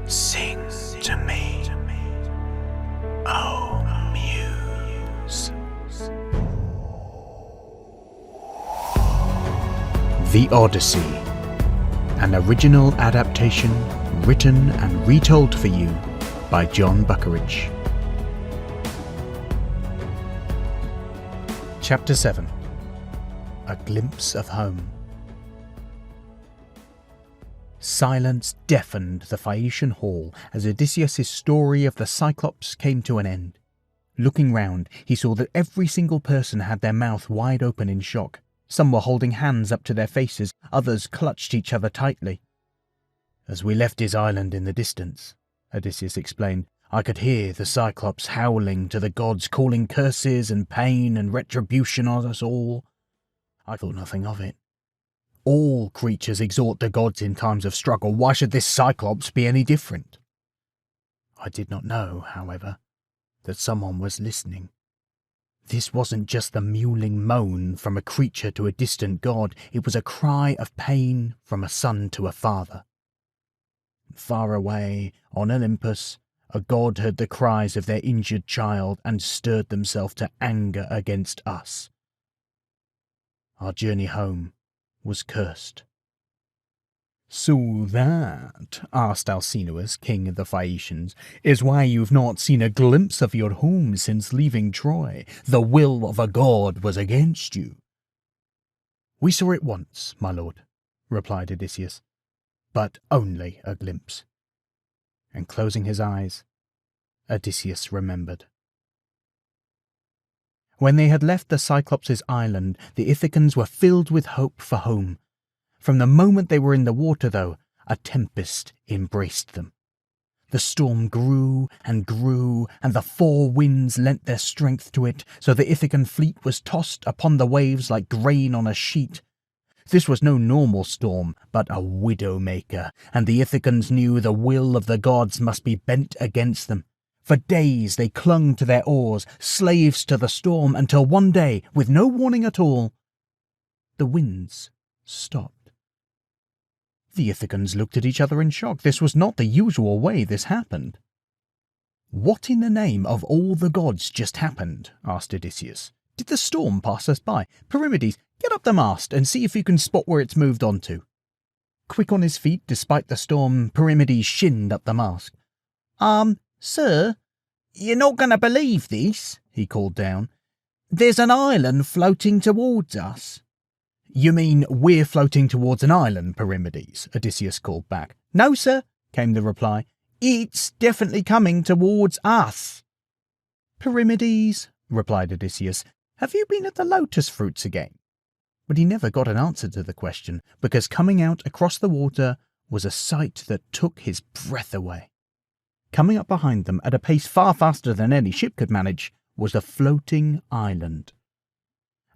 Sing to me, oh Muse. The Odyssey, an original adaptation written and retold for you by Jon Buckeridge. Chapter 7. A Glimpse of Home. Silence deafened the Phaeacian hall as Odysseus' story of the Cyclops came to an end. Looking round, he saw that every single person had their mouth wide open in shock. Some were holding hands up to their faces, others clutched each other tightly. "As we left his island in the distance," Odysseus explained, "I could hear the Cyclops howling to the gods, calling curses and pain and retribution on us all. I thought nothing of it. All creatures exhort the gods in times of struggle. Why should this Cyclops be any different? I did not know, however, that someone was listening. This wasn't just the mewling moan from a creature to a distant god. It was a cry of pain from a son to a father. Far away, on Olympus, a god heard the cries of their injured child and stirred themselves to anger against us. Our journey home was cursed." "So that," asked Alcinous, king of the Phaeacians, "is why you've not seen a glimpse of your home since leaving Troy. The will of a god was against you." "We saw it once, my lord," replied Odysseus, "but only a glimpse." And closing his eyes, Odysseus remembered. When they had left the Cyclops' island, the Ithacans were filled with hope for home. From the moment they were in the water, though, a tempest embraced them. The storm grew, and the four winds lent their strength to it, so the Ithacan fleet was tossed upon the waves like grain on a sheet. This was no normal storm, but a widow-maker, and the Ithacans knew the will of the gods must be bent against them. For days they clung to their oars, slaves to the storm, until one day, with no warning at all, the winds stopped. The Ithacans looked at each other in shock. This was not the usual way this happened. "What in the name of all the gods just happened?" asked Odysseus. "Did the storm pass us by? Perimedes, get up the mast and see if you can spot where it's moved on to." Quick on his feet, despite the storm, Perimedes shinned up the mast. "Sir, you're not going to believe this," he called down. "There's an island floating towards us." "You mean we're floating towards an island, Perimedes?" Odysseus called back. "No, sir," came the reply. "It's definitely coming towards us." "Perimedes," replied Odysseus, "have you been at the lotus fruits again?" But he never got an answer to the question, because coming out across the water was a sight that took his breath away. Coming up behind them at a pace far faster than any ship could manage was a floating island.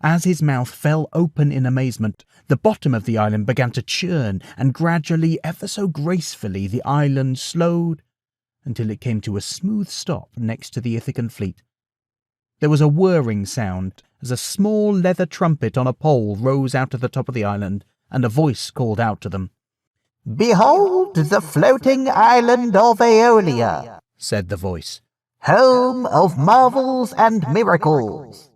As his mouth fell open in amazement, the bottom of the island began to churn, and gradually, ever so gracefully, the island slowed until it came to a smooth stop next to the Ithacan fleet. There was a whirring sound as a small leather trumpet on a pole rose out of the top of the island, and a voice called out to them. "Behold the floating island of Aeolia," said the voice, "home of marvels and miracles."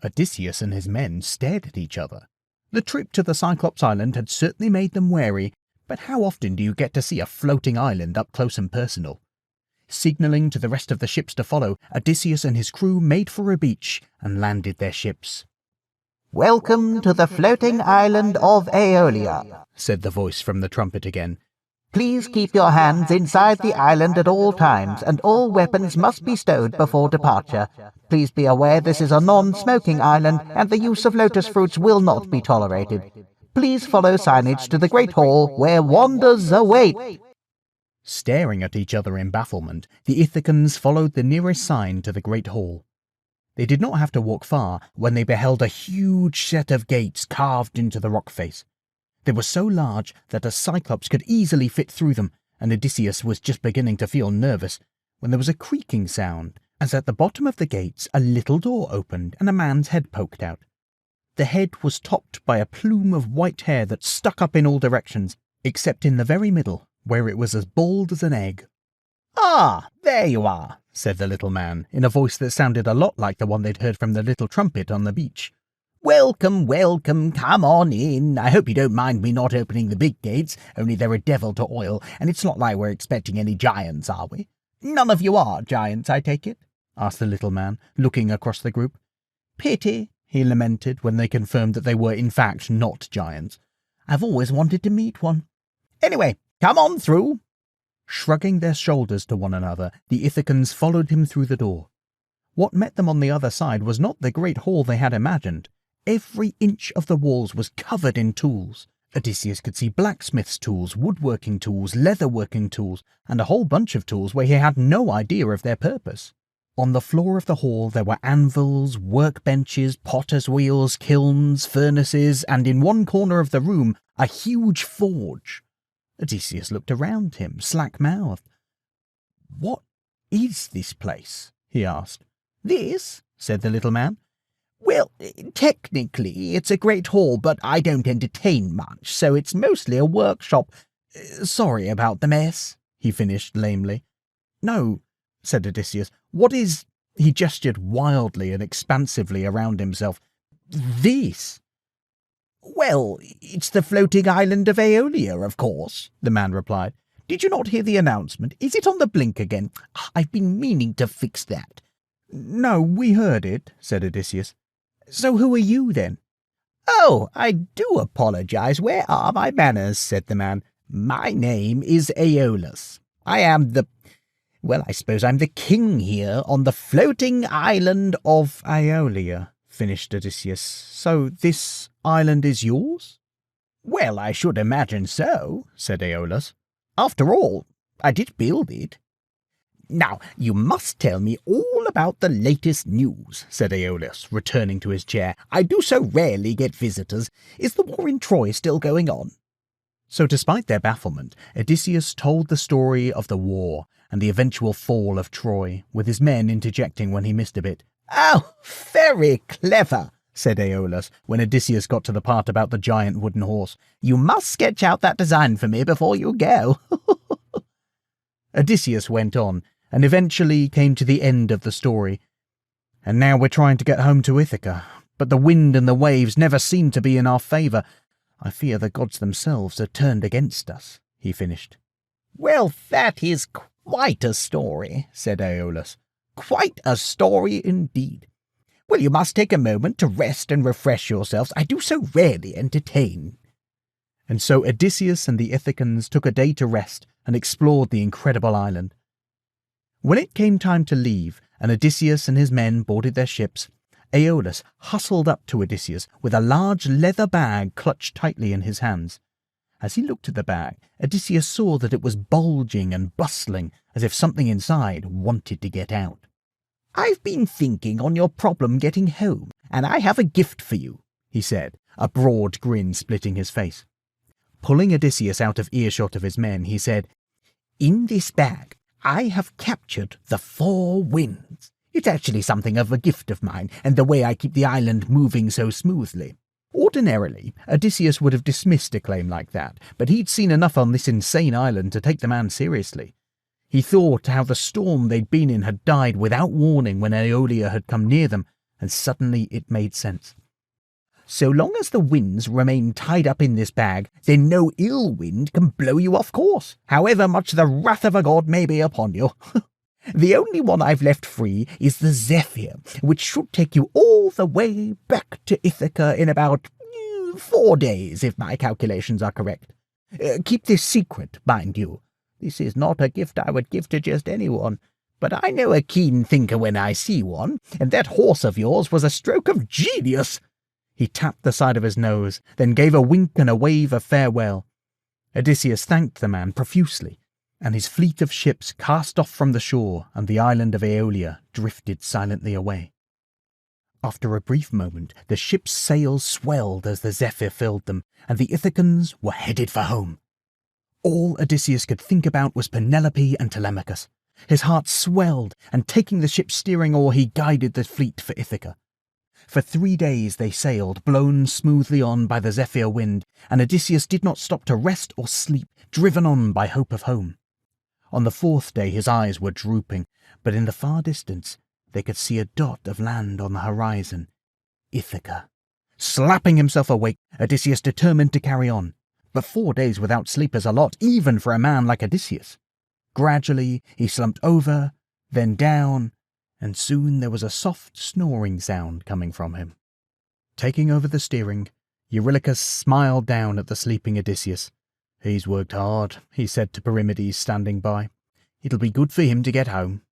Odysseus and his men stared at each other. The trip to the Cyclops Island had certainly made them wary, but how often do you get to see a floating island up close and personal? Signalling to the rest of the ships to follow, Odysseus and his crew made for a beach and landed their ships. "Welcome to the floating island of Aeolia," said the voice from the trumpet again. "Please keep your hands inside the island at all times, and all weapons must be stowed before departure. Please be aware this is a non-smoking island, and the use of lotus fruits will not be tolerated. Please follow signage to the Great Hall, where wonders await." Staring at each other in bafflement, the Ithacans followed the nearest sign to the Great Hall. They did not have to walk far when they beheld a huge set of gates carved into the rock face. They were so large that a Cyclops could easily fit through them, and Odysseus was just beginning to feel nervous when there was a creaking sound, as at the bottom of the gates a little door opened and a man's head poked out. The head was topped by a plume of white hair that stuck up in all directions, except in the very middle, where it was as bald as an egg. "Ah, there you are," said the little man, in a voice that sounded a lot like the one they'd heard from the little trumpet on the beach. "Welcome, welcome, come on in. I hope you don't mind me not opening the big gates, only they're a devil to oil, and it's not like we're expecting any giants, are we? None of you are giants, I take it?" asked the little man, looking across the group. "Pity," he lamented when they confirmed that they were in fact not giants. "I've always wanted to meet one. Anyway, come on through." Shrugging their shoulders to one another, the Ithacans followed him through the door. What met them on the other side was not the great hall they had imagined. Every inch of the walls was covered in tools. Odysseus could see blacksmith's tools, woodworking tools, leatherworking tools, and a whole bunch of tools where he had no idea of their purpose. On the floor of the hall there were anvils, workbenches, potter's wheels, kilns, furnaces, and in one corner of the room a huge forge. Odysseus looked around him, slack-mouthed. "What is this place?" he asked. "This?" said the little man. "Well, technically it's a great hall, but I don't entertain much, so it's mostly a workshop. Sorry about the mess," he finished lamely. "No," said Odysseus. "What is—" He gestured wildly and expansively around himself. "This?" "Well, it's the floating island of Aeolia, of course," the man replied. "Did you not hear the announcement? Is it on the blink again? I've been meaning to fix that." "No, we heard it," said Odysseus. "So who are you, then?" "Oh, I do apologize. Where are my manners?" said the man. "My name is Aeolus. I am I suppose I'm the king here on the floating island of Aeolia," finished Odysseus. "So this island is yours?" "Well, I should imagine so," said Aeolus. "After all, I did build it." "Now, you must tell me all about the latest news," said Aeolus, returning to his chair. "I do so rarely get visitors. Is the war in Troy still going on?" So despite their bafflement, Odysseus told the story of the war and the eventual fall of Troy, with his men interjecting when he missed a bit. "Oh, very clever," said Aeolus, when Odysseus got to the part about the giant wooden horse. "You must sketch out that design for me before you go." Odysseus went on, and eventually came to the end of the story. "And now we're trying to get home to Ithaca, but the wind and the waves never seem to be in our favour. I fear the gods themselves are turned against us," he finished. "Well, that is quite a story," said Aeolus. "Quite a story indeed. Well, you must take a moment to rest and refresh yourselves. I do so rarely entertain." And so Odysseus and the Ithacans took a day to rest and explored the incredible island. When it came time to leave, and Odysseus and his men boarded their ships, Aeolus hustled up to Odysseus with a large leather bag clutched tightly in his hands. As he looked at the bag, Odysseus saw that it was bulging and bustling, as if something inside wanted to get out. "I've been thinking on your problem getting home, and I have a gift for you," he said, a broad grin splitting his face. Pulling Odysseus out of earshot of his men, he said, "In this bag I have captured the 4 winds. It's actually something of a gift of mine, and the way I keep the island moving so smoothly." Ordinarily, Odysseus would have dismissed a claim like that, but he'd seen enough on this insane island to take the man seriously. He thought how the storm they'd been in had died without warning when Aeolia had come near them, and suddenly it made sense. "So long as the winds remain tied up in this bag, then no ill wind can blow you off course, however much the wrath of a god may be upon you. The only one I've left free is the Zephyr, which should take you all the way back to Ithaca in about 4 days, if my calculations are correct. Keep this secret, mind you. This is not a gift I would give to just anyone, but I know a keen thinker when I see one, and that horse of yours was a stroke of genius." He tapped the side of his nose, then gave a wink and a wave of farewell. Odysseus thanked the man profusely, and his fleet of ships cast off from the shore, and the island of Aeolia drifted silently away. After a brief moment, the ship's sails swelled as the Zephyr filled them, and the Ithacans were headed for home. All Odysseus could think about was Penelope and Telemachus. His heart swelled, and taking the ship's steering oar, he guided the fleet for Ithaca. For 3 days they sailed, blown smoothly on by the zephyr wind, and Odysseus did not stop to rest or sleep, driven on by hope of home. On the 4th day his eyes were drooping, but in the far distance they could see a dot of land on the horizon. Ithaca. Slapping himself awake, Odysseus determined to carry on. But 4 days without sleep is a lot, even for a man like Odysseus. Gradually he slumped over, then down, and soon there was a soft snoring sound coming from him. Taking over the steering, Eurylochus smiled down at the sleeping Odysseus. "He's worked hard," he said to Perimedes standing by. "It'll be good for him to get home."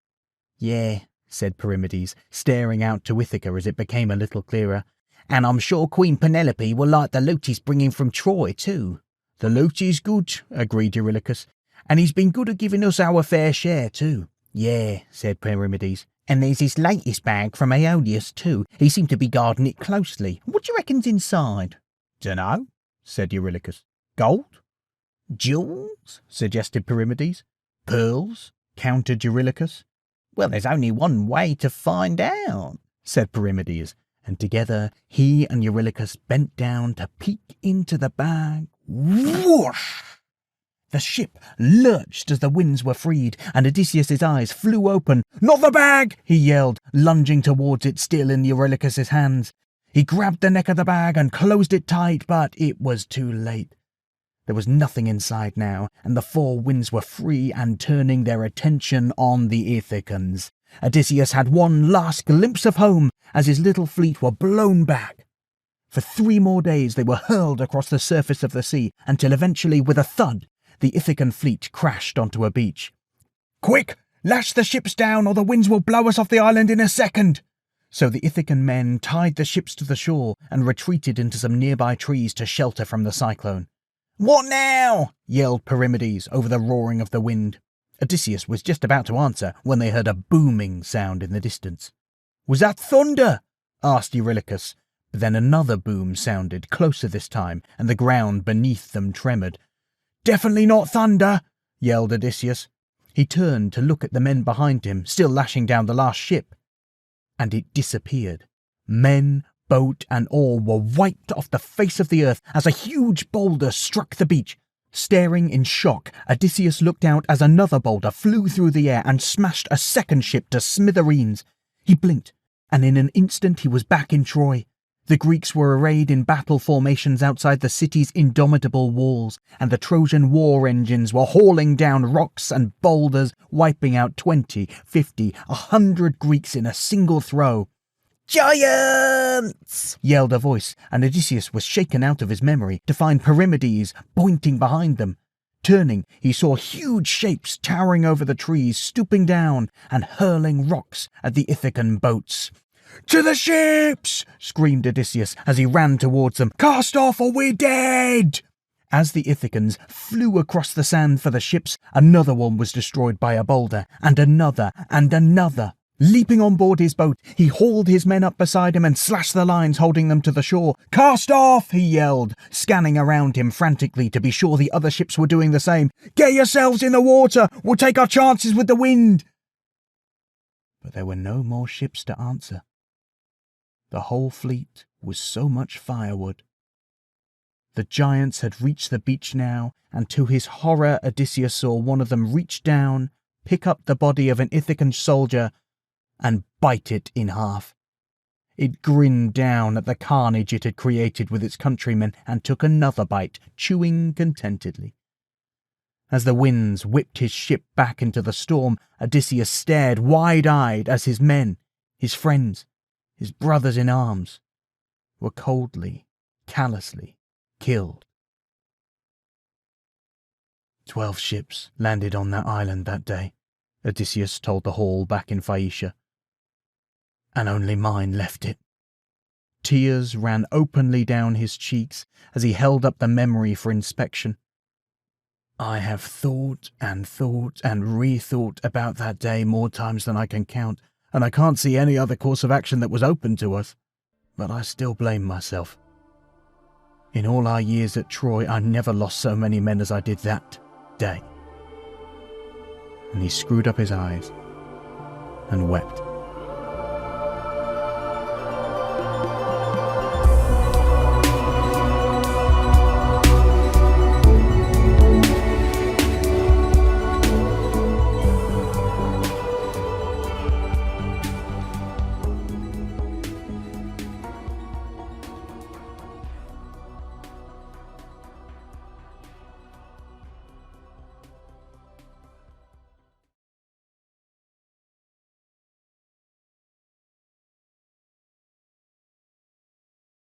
"Yeah," said Perimedes, staring out to Ithaca as it became a little clearer. "And I'm sure Queen Penelope will like the loot he's bringing from Troy, too." "The loot is good," agreed Eurylochus, "and he's been good at giving us our fair share, too." "Yeah," said Perimedes. "And there's his latest bag from Aeolus, too. He seemed to be guarding it closely. What do you reckon's inside?" "Dunno," said Eurylochus. "Gold?" "Jewels?" suggested Perimedes. "Pearls?" countered Eurylochus. "Well, there's only one way to find out," said Perimedes, and together he and Eurylochus bent down to peek into the bag. Whoosh! The ship lurched as the winds were freed, and Odysseus's eyes flew open. "Not the bag!" he yelled, lunging towards it still in Eurylochus's hands. He grabbed the neck of the bag and closed it tight, but it was too late. There was nothing inside now, and the 4 winds were free and turning their attention on the Ithacans. Odysseus had one last glimpse of home as his little fleet were blown back. For 3 more days they were hurled across the surface of the sea, until eventually, with a thud, the Ithacan fleet crashed onto a beach. "Quick! Lash the ships down, or the winds will blow us off the island in a second!" So the Ithacan men tied the ships to the shore and retreated into some nearby trees to shelter from the cyclone. "What now?" yelled Perimedes over the roaring of the wind. Odysseus was just about to answer when they heard a booming sound in the distance. "Was that thunder?" asked Eurylochus, but then another boom sounded, closer this time, and the ground beneath them tremoured. "Definitely not thunder!" yelled Odysseus. He turned to look at the men behind him, still lashing down the last ship, and it disappeared. Men, boat, and all were wiped off the face of the earth as a huge boulder struck the beach. Staring in shock, Odysseus looked out as another boulder flew through the air and smashed a second ship to smithereens. He blinked, and in an instant he was back in Troy. The Greeks were arrayed in battle formations outside the city's indomitable walls, and the Trojan war engines were hauling down rocks and boulders, wiping out 20, 50, 100 Greeks in a single throw. "Giants!" yelled a voice, and Odysseus was shaken out of his memory to find Perimedes pointing behind them. Turning, he saw huge shapes towering over the trees, stooping down and hurling rocks at the Ithacan boats. "To the ships!" screamed Odysseus as he ran towards them. "Cast off or we're dead!" As the Ithacans flew across the sand for the ships, another one was destroyed by a boulder, and another, and another. Leaping on board his boat, he hauled his men up beside him and slashed the lines holding them to the shore. "Cast off!" he yelled, scanning around him frantically to be sure the other ships were doing the same. "Get yourselves in the water! We'll take our chances with the wind!" But there were no more ships to answer. The whole fleet was so much firewood. The giants had reached the beach now, and to his horror Odysseus saw one of them reach down, pick up the body of an Ithacan soldier, and bite it in half. It grinned down at the carnage it had created with its countrymen and took another bite, chewing contentedly. As the winds whipped his ship back into the storm, Odysseus stared wide-eyed as his men, his friends, his brothers in arms, were coldly, callously killed. 12 ships landed on that island that day, Odysseus told the hall back in Phaeacia, and only mine left it. Tears ran openly down his cheeks as he held up the memory for inspection. I have thought and rethought about that day more times than I can count, and I can't see any other course of action that was open to us. But I still blame myself. In all our years at Troy, I never lost so many men as I did that day. And he screwed up his eyes and wept.